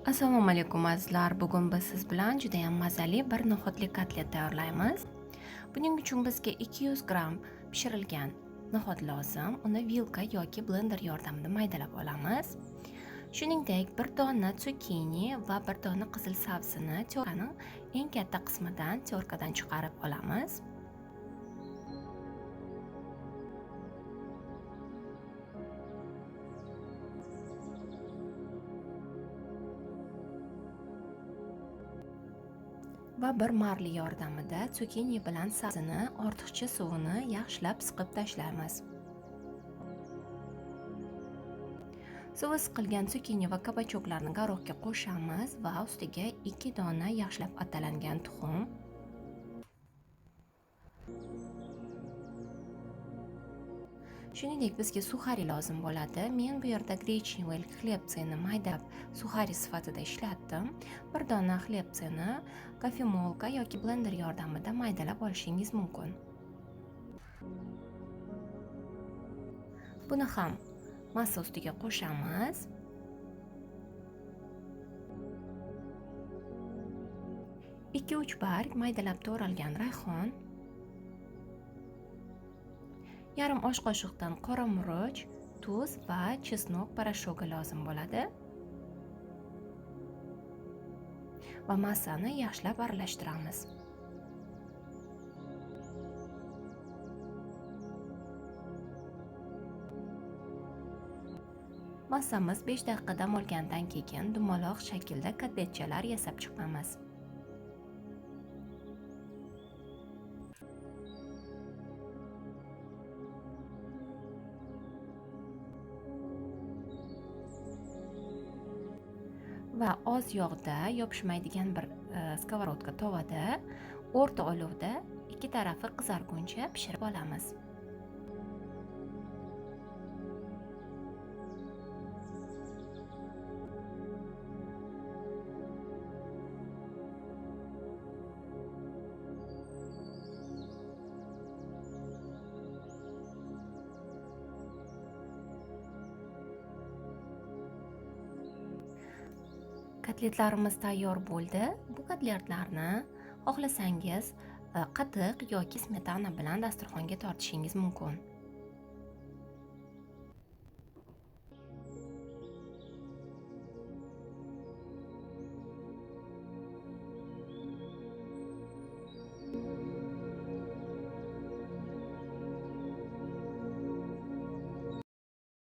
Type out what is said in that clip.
Assalomu alaykum azizlar. Bugun biz siz bilan juda ham mazali bir no'xatli kotlet tayyorlaymiz. Buning uchun bizga 200 gram pishirilgan no'xat lozim. Uni vilka yoki blender yordamida maydalab olamiz. Shuningdek, bir dona tsukini va bir dona qizil sabzini tyorkaning eng katta qismidan tyorkadan chiqarib olamiz. Va bir marli yordamida tsukini bilan sabzini ortiqcha suvini yaxshilab siqib tashlaymiz. Suvi siqilgan tsukini va kabachoklarni garohga qo'shamiz va ustiga 2 dona yaxshilab atalangan tuxum, shuningdek bizga suxari lozim bo'ladi. Men bu yerda grechniy xlebtsini maydalab suxari sifatida ishlatdim. Bir dona xlebtsini kofemolka yoki blender yordamida maydalab olishingiz mumkin. Buni ham massa ustiga qo'shamiz. Ikki uch barg maydalab to'g'ralgan rayhon, yarim osh qoshiqdan qora murch, tuz va chesnok poroshogi lozim bo'ladi. Va massani yaxshilab aralashtiramiz. Massamiz 5 daqiqa dam olgandan keyin dumaloq shaklda kotletchalar yasab chiqamiz. Va oz yog'da yopishmaydigan bir skоворodka tovada o'rta olovda ikki tarafi qizarguncha pishirib olamiz. Kotletlarimiz tayyor bo'ldi. Bu kotletlarni xohlasangiz qatiq yoki smetana bilan dasturxonga tortishingiz mumkin.